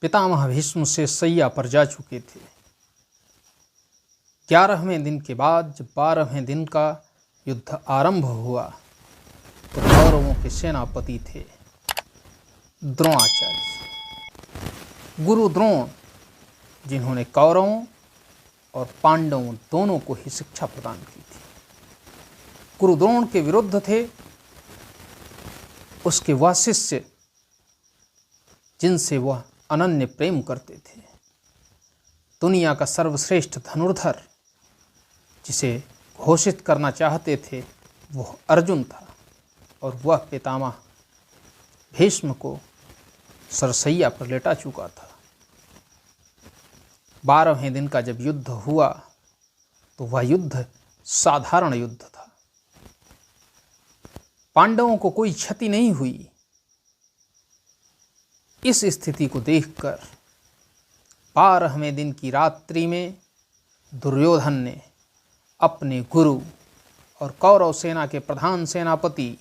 पितामह भीष्म से सैया पर जा चुके थे। 11वें दिन के बाद जब 12वें दिन का युद्ध आरंभ हुआ तो कौरवों के सेनापति थे द्रोणाचार्य। गुरु द्रोण, जिन्होंने कौरवों और पांडवों दोनों को ही शिक्षा प्रदान की थी। गुरु द्रोण के विरुद्ध थे उसके वह शिष्य जिनसे वह अनन्य प्रेम करते थे। दुनिया का सर्वश्रेष्ठ धनुर्धर जिसे घोषित करना चाहते थे वह अर्जुन था और वह पितामह भीष्म को सरसैया पर लेटा चुका था। 12वें दिन का जब युद्ध हुआ तो वह युद्ध साधारण युद्ध था। पांडवों को कोई क्षति नहीं हुई। इस स्थिति को देखकर 12वें दिन की रात्रि में दुर्योधन ने अपने गुरु और कौरव सेना के प्रधान सेनापति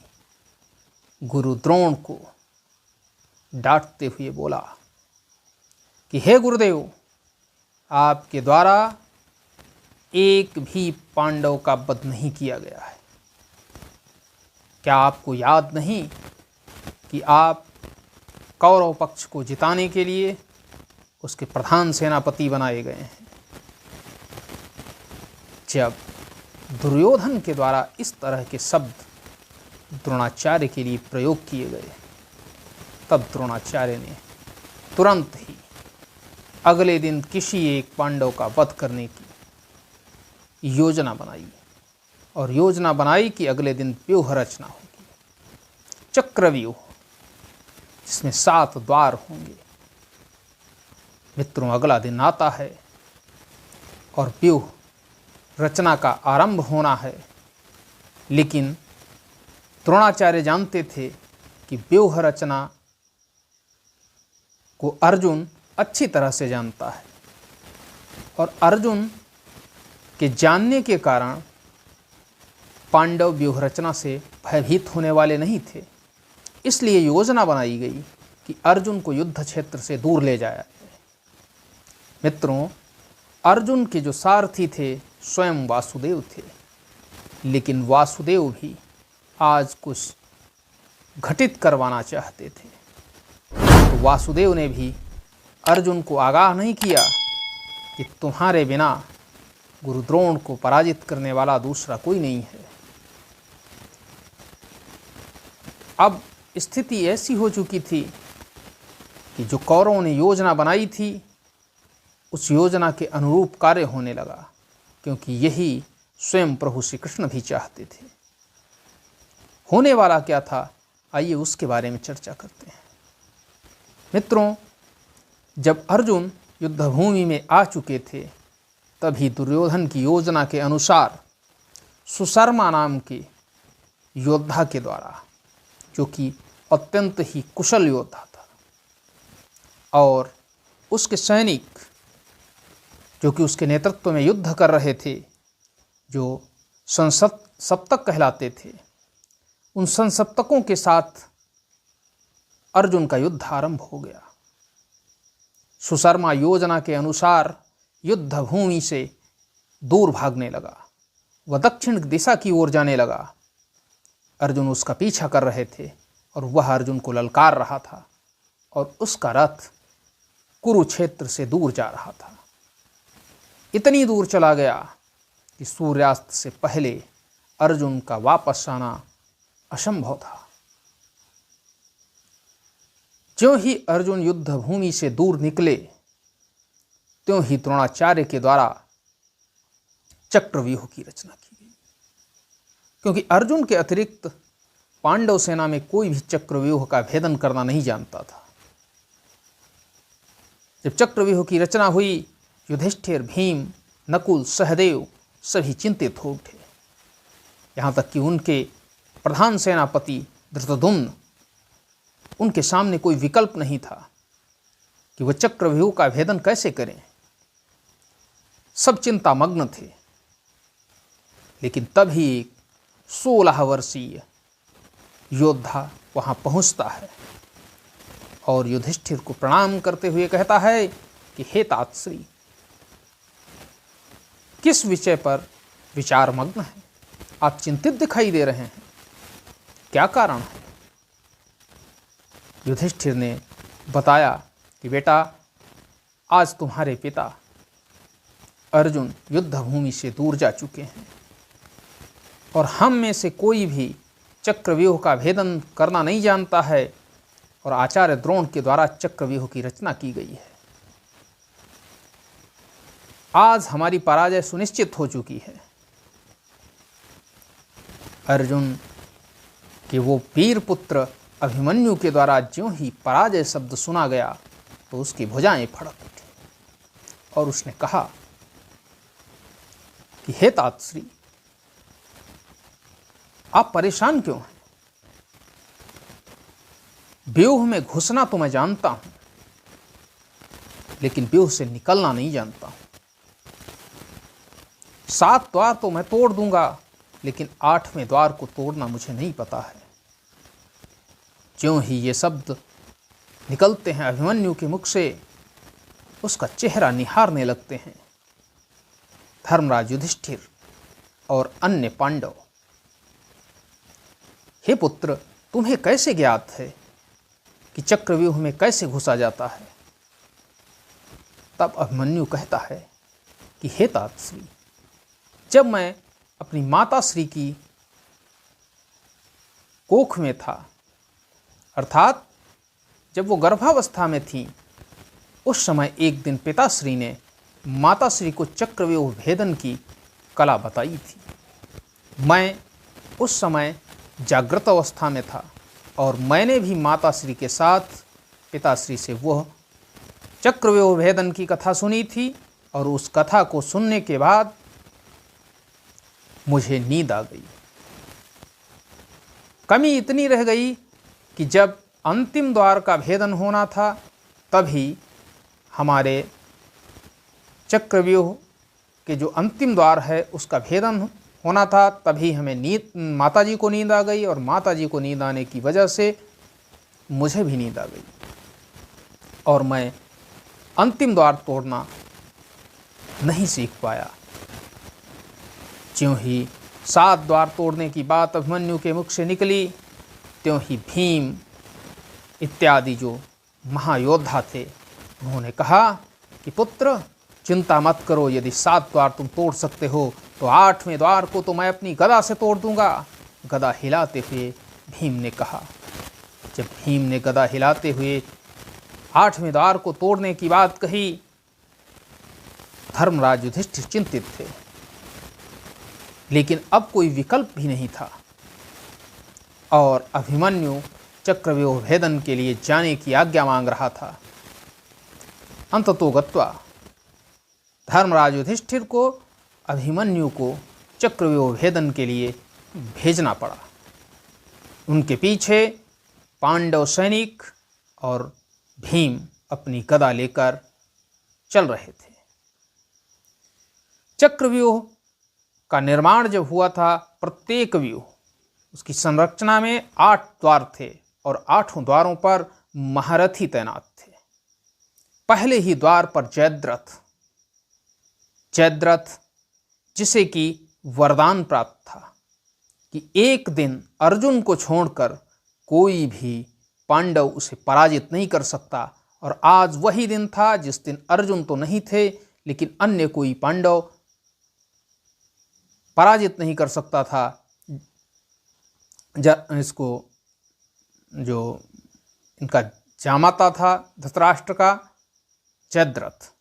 गुरु द्रोण को डांटते हुए बोला कि हे गुरुदेव, आपके द्वारा एक भी पांडव का वध नहीं किया गया है। क्या आपको याद नहीं कि आप कौरव पक्ष को जिताने के लिए उसके प्रधान सेनापति बनाए गए हैं? जब दुर्योधन के द्वारा इस तरह के शब्द द्रोणाचार्य के लिए प्रयोग किए गए तब द्रोणाचार्य ने तुरंत ही अगले दिन किसी एक पांडव का वध करने की योजना बनाई और योजना बनाई कि अगले दिन व्यूह रचना होगी, चक्रव्यूह, जिसमें 7 द्वार होंगे। मित्रों, अगला दिन आता है और व्यूह रचना का आरंभ होना है, लेकिन द्रोणाचार्य जानते थे कि व्यूह रचना को अर्जुन अच्छी तरह से जानता है और अर्जुन के जानने के कारण पांडव व्यूह रचना से भयभीत होने वाले नहीं थे। इसलिए योजना बनाई गई कि अर्जुन को युद्ध क्षेत्र से दूर ले जाया जाए। मित्रों, अर्जुन के जो सारथी थे स्वयं वासुदेव थे, लेकिन वासुदेव भी आज कुछ घटित करवाना चाहते थे। तो वासुदेव ने भी अर्जुन को आगाह नहीं किया कि तुम्हारे बिना गुरु द्रोण को पराजित करने वाला दूसरा कोई नहीं है। अब स्थिति ऐसी हो चुकी थी कि जो कौरवों ने योजना बनाई थी उस योजना के अनुरूप कार्य होने लगा, क्योंकि यही स्वयं प्रभु श्री कृष्ण भी चाहते थे। होने वाला क्या था, आइए उसके बारे में चर्चा करते हैं। मित्रों, जब अर्जुन युद्धभूमि में आ चुके थे तभी दुर्योधन की योजना के अनुसार सुशर्मा नाम के योद्धा के द्वारा, जो कि अत्यंत ही कुशल योद्धा था, और उसके सैनिक जो कि उसके नेतृत्व में युद्ध कर रहे थे, जो संसप्तक कहलाते थे, उन संसप्तकों के साथ अर्जुन का युद्ध आरंभ हो गया। सुशर्मा योजना के अनुसार युद्ध भूमि से दूर भागने लगा, वह दक्षिण दिशा की ओर जाने लगा। अर्जुन उसका पीछा कर रहे थे और वह अर्जुन को ललकार रहा था और उसका रथ कुरुक्षेत्र से दूर जा रहा था। इतनी दूर चला गया कि सूर्यास्त से पहले अर्जुन का वापस आना असंभव था। ज्यों ही अर्जुन युद्ध भूमि से दूर निकले त्यों ही द्रोणाचार्य के द्वारा चक्रव्यूह की रचना की गई, क्योंकि अर्जुन के अतिरिक्त पांडव सेना में कोई भी चक्रव्यूह का भेदन करना नहीं जानता था। जब चक्रव्यूह की रचना हुई, युधिष्ठिर, भीम, नकुल, सहदेव सभी चिंतित हो उठे। यहाँ तक कि उनके प्रधान सेनापति धृतद्युम्न, उनके सामने कोई विकल्प नहीं था कि वह चक्रव्यूह का भेदन कैसे करें। सब चिंतामग्न थे। लेकिन तभी एक 16 वर्षीय योद्धा वहां पहुंचता है और युधिष्ठिर को प्रणाम करते हुए कहता है कि हे तातश्री, किस विषय पर विचार मग्न है? आप चिंतित दिखाई दे रहे हैं, क्या कारण है? युधिष्ठिर ने बताया कि बेटा, आज तुम्हारे पिता अर्जुन युद्ध भूमि से दूर जा चुके हैं और हम में से कोई भी चक्रव्यूह का भेदन करना नहीं जानता है और आचार्य द्रोण के द्वारा चक्रव्यूह की रचना की गई है। आज हमारी पराजय सुनिश्चित हो चुकी है। अर्जुन के वो वीर पुत्र अभिमन्यु के द्वारा ज्यों ही पराजय शब्द सुना गया तो उसकी भुजाएं फड़क उठी और उसने कहा कि हे तातश्री, आप परेशान क्यों हैं? व्यूह में घुसना तो मैं जानता हूं, लेकिन व्यूह से निकलना नहीं जानता हूं। 7 द्वार तो मैं तोड़ दूंगा, लेकिन 8वें द्वार को तोड़ना मुझे नहीं पता है। ज्यों ही ये शब्द निकलते हैं अभिमन्यु के मुख से, उसका चेहरा निहारने लगते हैं धर्मराज युधिष्ठिर और अन्य पांडव। हे पुत्र, तुम्हें कैसे ज्ञात है कि चक्रव्यूह में कैसे घुसा जाता है? तब अभिमन्यु कहता है कि हे तातश्री, जब मैं अपनी माता श्री की कोख में था, अर्थात जब वो गर्भावस्था में थी, उस समय एक दिन पिताश्री ने माताश्री को चक्रव्यूह भेदन की कला बताई थी। मैं उस समय जागृत अवस्था में था और मैंने भी माताश्री के साथ पिताश्री से वह चक्रव्यूह भेदन की कथा सुनी थी और उस कथा को सुनने के बाद मुझे नींद आ गई। कमी इतनी रह गई कि जब अंतिम द्वार का भेदन होना था, तभी हमारे चक्रव्यूह के जो अंतिम द्वार है उसका भेदन होना था, तभी हमें माताजी को नींद आ गई और माताजी को नींद आने की वजह से मुझे भी नींद आ गई और मैं अंतिम द्वार तोड़ना नहीं सीख पाया। ज्यों ही 7 द्वार तोड़ने की बात अभिमन्यु के मुख से निकली, त्यों ही भीम इत्यादि जो महायोद्धा थे, उन्होंने कहा कि पुत्र, चिंता मत करो, यदि 7 द्वार तुम तोड़ सकते हो तो 8वें द्वार को तो मैं अपनी गदा से तोड़ दूंगा। गदा हिलाते हुए भीम ने कहा। जब भीम ने गदा हिलाते हुए 8वें द्वार को तोड़ने की बात कही, धर्मराज युधिष्ठिर चिंतित थे, लेकिन अब कोई विकल्प भी नहीं था और अभिमन्यु चक्रव्यूह भेदन के लिए जाने की आज्ञा मांग रहा था। अंततो गत्वा धर्मराज युधिष्ठिर को अभिमन्यु को चक्रव्यूह भेदन के लिए भेजना पड़ा। उनके पीछे पांडव सैनिक और भीम अपनी गदा लेकर चल रहे थे। चक्रव्यूह का निर्माण जब हुआ था, प्रत्येक व्यूह उसकी संरचना में 8 द्वार थे और 8 द्वारों पर महारथी तैनात थे। पहले ही द्वार पर जयद्रथ जिसे कि वरदान प्राप्त था कि एक दिन अर्जुन को छोड़कर कोई भी पांडव उसे पराजित नहीं कर सकता, और आज वही दिन था जिस दिन अर्जुन तो नहीं थे लेकिन अन्य कोई पांडव पराजित नहीं कर सकता था। इसको जो इनका जामाता था धृतराष्ट्र का, जयद्रथ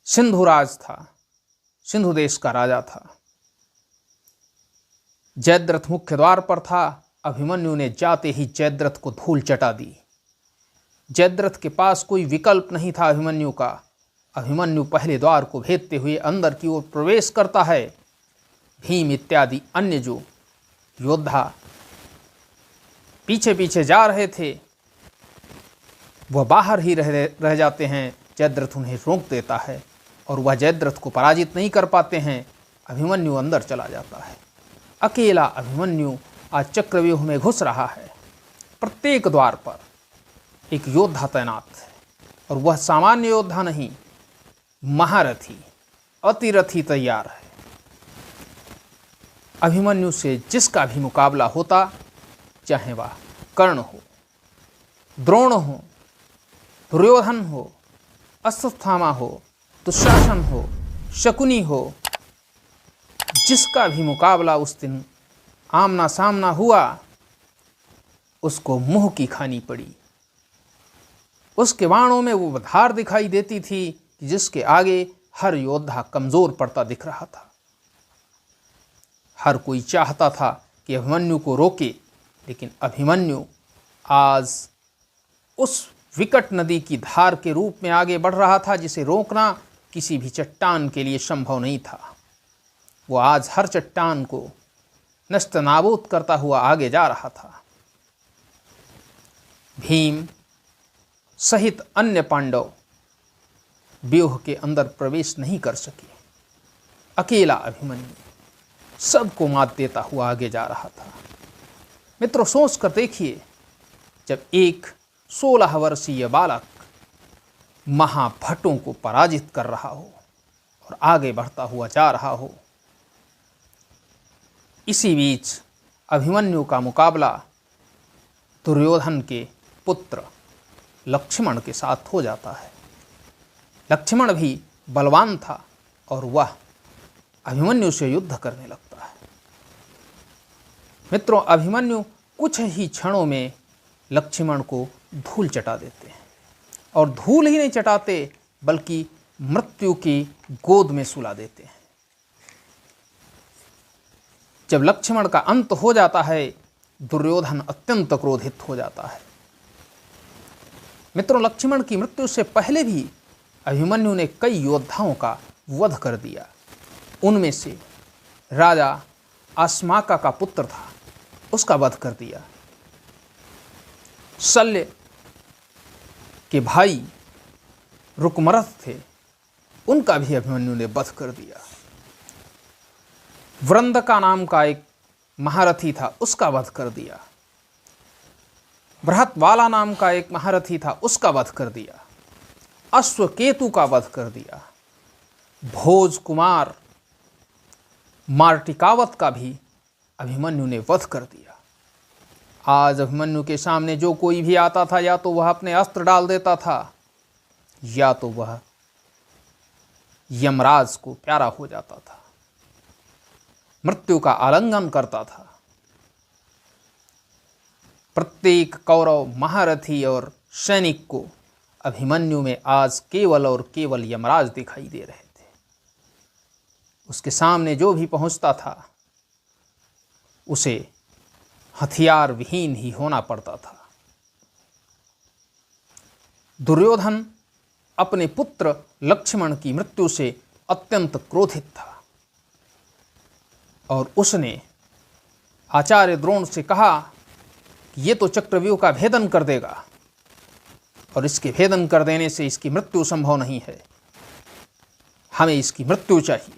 सिंधुराज था, सिंधु देश का राजा था। जयद्रथ मुख्य द्वार पर था। अभिमन्यु ने जाते ही जयद्रथ को धूल चटा दी। जयद्रथ के पास कोई विकल्प नहीं था अभिमन्यु का। अभिमन्यु पहले द्वार को भेदते हुए अंदर की ओर प्रवेश करता है। भीम इत्यादि अन्य जो योद्धा पीछे पीछे जा रहे थे वह बाहर ही रह जाते हैं। जयद्रथ उन्हें रोक देता है और वह जयद्रथ को पराजित नहीं कर पाते हैं। अभिमन्यु अंदर चला जाता है। अकेला अभिमन्यु आज चक्रव्यूह में घुस रहा है। प्रत्येक द्वार पर एक योद्धा तैनात है, और वह सामान्य योद्धा नहीं, महारथी, अतिरथी तैयार है। अभिमन्यु से जिसका भी मुकाबला होता, चाहे वह कर्ण हो, द्रोण हो, दुर्योधन हो, अश्वत्थामा हो, दुशासन हो, शकुनी हो, जिसका भी मुकाबला उस दिन आमना सामना हुआ, उसको मुंह की खानी पड़ी। उसके बाणों में वो धार दिखाई देती थी जिसके आगे हर योद्धा कमजोर पड़ता दिख रहा था। हर कोई चाहता था कि अभिमन्यु को रोके, लेकिन अभिमन्यु आज उस विकट नदी की धार के रूप में आगे बढ़ रहा था जिसे रोकना किसी भी चट्टान के लिए संभव नहीं था। वो आज हर चट्टान को नष्ट नाबूद करता हुआ आगे जा रहा था। भीम सहित अन्य पांडव व्यूह के अंदर प्रवेश नहीं कर सके। अकेला अभिमन्यु सबको मात देता हुआ आगे जा रहा था। मित्रों, सोच कर देखिए, जब एक 16 वर्षीय बालक महाभटों को पराजित कर रहा हो और आगे बढ़ता हुआ जा रहा हो, इसी बीच अभिमन्यु का मुकाबला दुर्योधन के पुत्र लक्ष्मण के साथ हो जाता है। लक्ष्मण भी बलवान था और वह अभिमन्यु से युद्ध करने लगता है। मित्रों, अभिमन्यु कुछ ही क्षणों में लक्ष्मण को धूल चटा देते हैं, और धूल ही नहीं चटाते बल्कि मृत्यु की गोद में सुला देते हैं। जब लक्ष्मण का अंत हो जाता है, दुर्योधन अत्यंत क्रोधित हो जाता है। मित्रों, लक्ष्मण की मृत्यु से पहले भी अभिमन्यु ने कई योद्धाओं का वध कर दिया। उनमें से राजा अश्माका का पुत्र था, उसका वध कर दिया। शल्य के भाई रुकमरथ थे, उनका भी अभिमन्यु ने वध कर दिया। वृंदका नाम का एक महारथी था, उसका वध कर दिया। बृहतवाला नाम का एक महारथी था, उसका वध कर दिया। अश्वकेतु का वध कर दिया। भोज कुमार मार्टिकावत का भी अभिमन्यु ने वध कर दिया। आज अभिमन्यु के सामने जो कोई भी आता था, या तो वह अपने अस्त्र डाल देता था, या तो वह यमराज को प्यारा हो जाता था, मृत्यु का आलिंगन करता था। प्रत्येक कौरव महारथी और सैनिक को अभिमन्यु में आज केवल और केवल यमराज दिखाई दे रहे थे। उसके सामने जो भी पहुंचता था, उसे हथियार विहीन ही होना पड़ता था। दुर्योधन अपने पुत्र लक्ष्मण की मृत्यु से अत्यंत क्रोधित था, और उसने आचार्य द्रोण से कहा कि ये तो चक्रव्यूह का भेदन कर देगा, और इसके भेदन कर देने से इसकी मृत्यु संभव नहीं है, हमें इसकी मृत्यु चाहिए।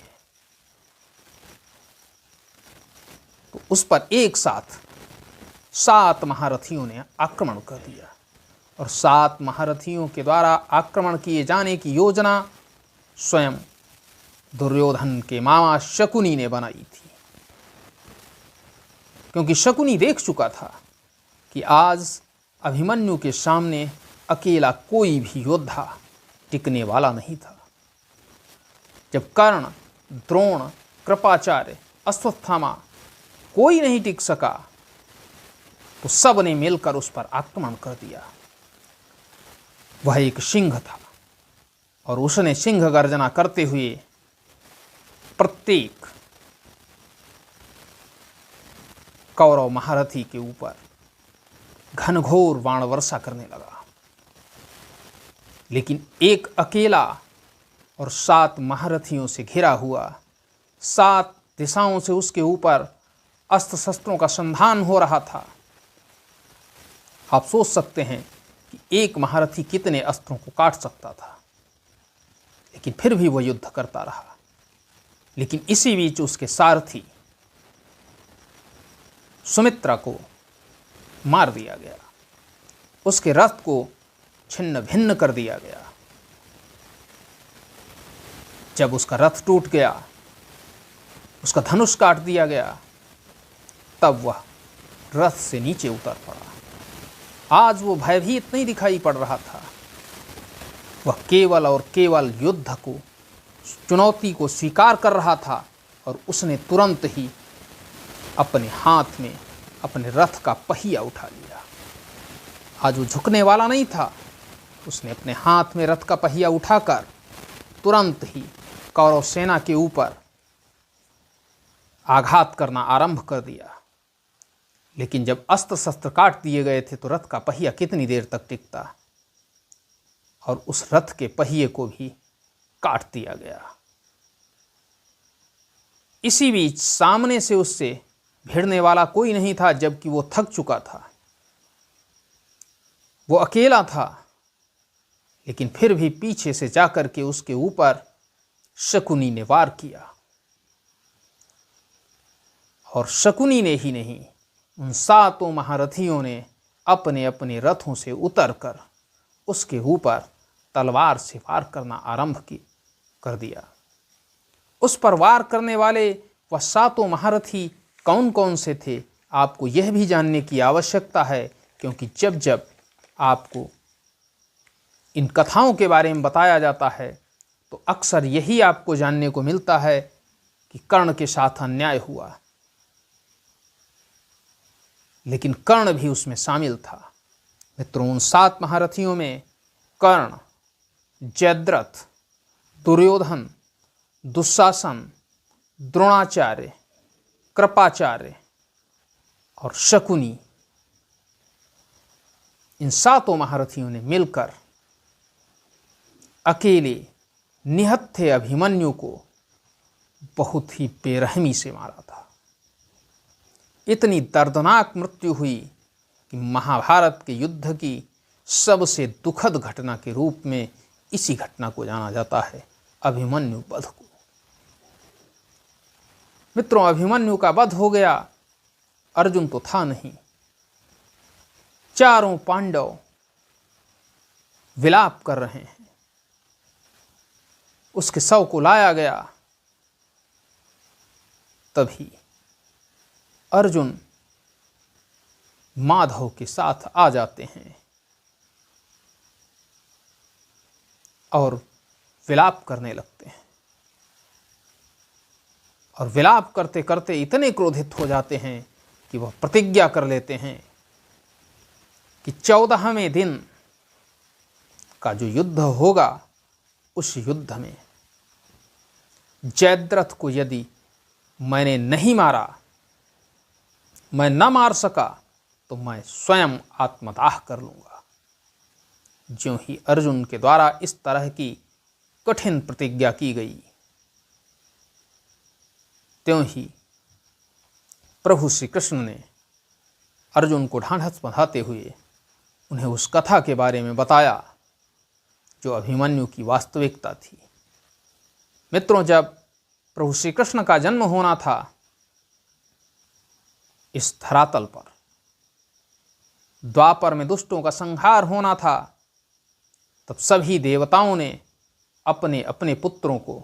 तो उस पर एक साथ 7 महारथियों ने आक्रमण कर दिया, और 7 महारथियों के द्वारा आक्रमण किए जाने की योजना स्वयं दुर्योधन के मामा शकुनी ने बनाई थी। क्योंकि शकुनी देख चुका था कि आज अभिमन्यु के सामने अकेला कोई भी योद्धा टिकने वाला नहीं था। जब कर्ण, द्रोण, कृपाचार्य, अश्वत्थामा कोई नहीं टिक सका, तो सब ने मिलकर उस पर आक्रमण कर दिया। वह एक सिंह था, और उसने सिंह गर्जना करते हुए प्रत्येक कौरव महारथी के ऊपर घनघोर बाण वर्षा करने लगा। लेकिन एक अकेला और 7 महारथियों से घिरा हुआ, 7 दिशाओं से उसके ऊपर अस्त्र शस्त्रों का संधान हो रहा था। आप सोच सकते हैं कि एक महारथी कितने अस्त्रों को काट सकता था, लेकिन फिर भी वह युद्ध करता रहा। लेकिन इसी बीच उसके सारथी सुमित्रा को मार दिया गया, उसके रथ को छिन्न भिन्न कर दिया गया। जब उसका रथ टूट गया, उसका धनुष काट दिया गया, तब वह रथ से नीचे उतर पड़ा। आज वो भयभीत नहीं दिखाई पड़ रहा था, वह केवल और केवल युद्ध को, चुनौती को स्वीकार कर रहा था और उसने तुरंत ही अपने हाथ में अपने रथ का पहिया उठा लिया। आज वो झुकने वाला नहीं था, उसने अपने हाथ में रथ का पहिया उठाकर तुरंत ही कौरव सेना के ऊपर आघात करना आरंभ कर दिया। लेकिन जब अस्त्र शस्त्र काट दिए गए थे तो रथ का पहिया कितनी देर तक टिकता, और उस रथ के पहिए को भी काट दिया गया। इसी बीच सामने से उससे भिड़ने वाला कोई नहीं था, जबकि वो थक चुका था, वो अकेला था। लेकिन फिर भी पीछे से जाकर के उसके ऊपर शकुनी ने वार किया, और शकुनी ने ही नहीं, उन 7 महारथियों ने अपने अपने रथों से उतरकर उसके ऊपर तलवार से वार करना आरंभ कर दिया। उस पर वार करने वाले वह 7 महारथी कौन कौन से थे, आपको यह भी जानने की आवश्यकता है, क्योंकि जब जब आपको इन कथाओं के बारे में बताया जाता है तो अक्सर यही आपको जानने को मिलता है कि कर्ण के साथ अन्याय हुआ, लेकिन कर्ण भी उसमें शामिल था। मित्रों, उन 7 महारथियों में कर्ण, जयद्रथ, दुर्योधन, दुशासन, द्रोणाचार्य, कृपाचार्य और शकुनी, इन 7 महारथियों ने मिलकर अकेले निहत्थे अभिमन्यु को बहुत ही बेरहमी से मारा था। इतनी दर्दनाक मृत्यु हुई कि महाभारत के युद्ध की सबसे दुखद घटना के रूप में इसी घटना को जाना जाता है, अभिमन्यु वध को। मित्रों, अभिमन्यु का वध हो गया, अर्जुन तो था नहीं। चारों पांडव विलाप कर रहे हैं। उसके शव को लाया गया, तभी अर्जुन माधव के साथ आ जाते हैं और विलाप करने लगते हैं। और विलाप करते करते इतने क्रोधित हो जाते हैं कि वह प्रतिज्ञा कर लेते हैं कि 14वें दिन का जो युद्ध होगा, उस युद्ध में जयद्रथ को यदि मैंने नहीं मारा, मैं न मार सका, तो मैं स्वयं आत्मदाह कर लूंगा। ज्यों ही अर्जुन के द्वारा इस तरह की कठिन प्रतिज्ञा की गई, त्यों ही प्रभु श्री कृष्ण ने अर्जुन को ढांढस बंधाते हुए उन्हें उस कथा के बारे में बताया जो अभिमन्यु की वास्तविकता थी। मित्रों, जब प्रभु श्री कृष्ण का जन्म होना था इस धरातल पर, द्वापर में दुष्टों का संहार होना था, तब सभी देवताओं ने अपने अपने पुत्रों को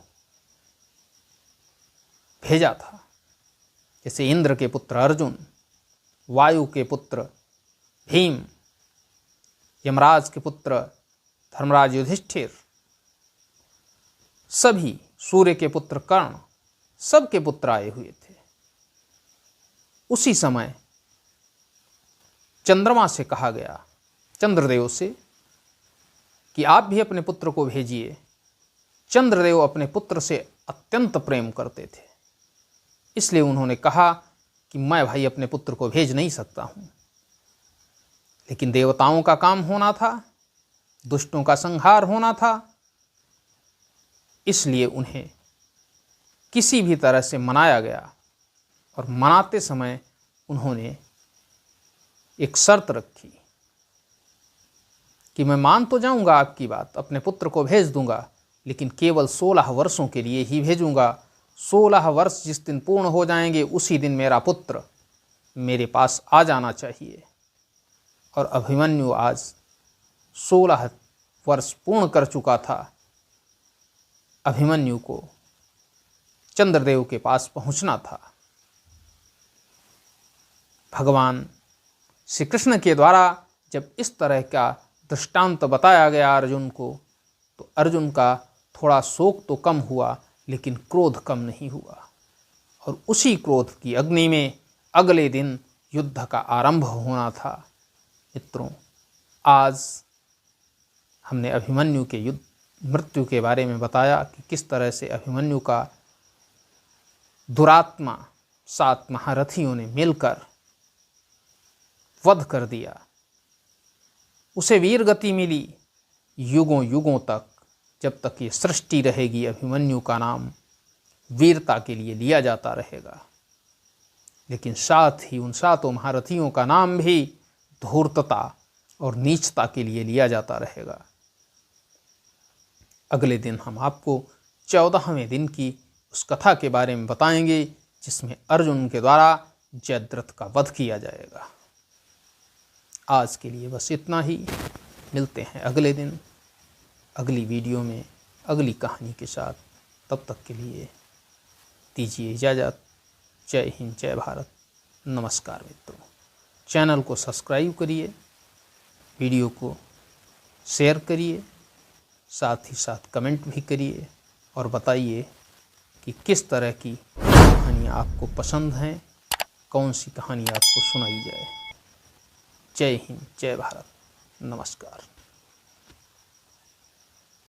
भेजा था। जैसे इंद्र के पुत्र अर्जुन, वायु के पुत्र भीम, यमराज के पुत्र धर्मराज युधिष्ठिर, सभी सूर्य के पुत्र कर्ण, सबके पुत्र आए हुए थे। उसी समय चंद्रमा से कहा गया, चंद्रदेव से, कि आप भी अपने पुत्र को भेजिए। चंद्रदेव अपने पुत्र से अत्यंत प्रेम करते थे, इसलिए उन्होंने कहा कि मैं भाई अपने पुत्र को भेज नहीं सकता हूं। लेकिन देवताओं का काम होना था, दुष्टों का संहार होना था, इसलिए उन्हें किसी भी तरह से मनाया गया। और मनाते समय उन्होंने एक शर्त रखी कि मैं मान तो जाऊंगा आपकी बात, अपने पुत्र को भेज दूंगा, लेकिन केवल 16 वर्षों के लिए ही भेजूंगा। 16 वर्ष जिस दिन पूर्ण हो जाएंगे, उसी दिन मेरा पुत्र मेरे पास आ जाना चाहिए। और अभिमन्यु आज 16 वर्ष पूर्ण कर चुका था, अभिमन्यु को चंद्रदेव के पास पहुंचना था। भगवान श्री कृष्ण के द्वारा जब इस तरह का दृष्टांत बताया गया अर्जुन को, तो अर्जुन का थोड़ा शोक तो कम हुआ, लेकिन क्रोध कम नहीं हुआ। और उसी क्रोध की अग्नि में अगले दिन युद्ध का आरंभ होना था। मित्रों, आज हमने अभिमन्यु के युद्ध मृत्यु के बारे में बताया कि किस तरह से अभिमन्यु का दुरात्मा 7 महारथियों ने मिलकर वध कर दिया। उसे वीर गति मिली। युगों युगों तक, जब तक ये सृष्टि रहेगी, अभिमन्यु का नाम वीरता के लिए लिया जाता रहेगा। लेकिन साथ ही उन 7 महारथियों का नाम भी धूर्तता और नीचता के लिए लिया जाता रहेगा। अगले दिन हम आपको 14वें दिन की उस कथा के बारे में बताएंगे जिसमें अर्जुन के द्वारा जयद्रथ का वध किया जाएगा। आज के लिए बस इतना ही। मिलते हैं अगले दिन अगली वीडियो में अगली कहानी के साथ। तब तक के लिए दीजिए इजाज़त। जय हिंद, जय भारत, नमस्कार मित्रों। चैनल को सब्सक्राइब करिए, वीडियो को शेयर करिए, साथ ही साथ कमेंट भी करिए और बताइए कि किस तरह की कहानियाँ आपको पसंद हैं, कौन सी कहानी आपको सुनाई जाए। जय हिंद, जय भारत, नमस्कार।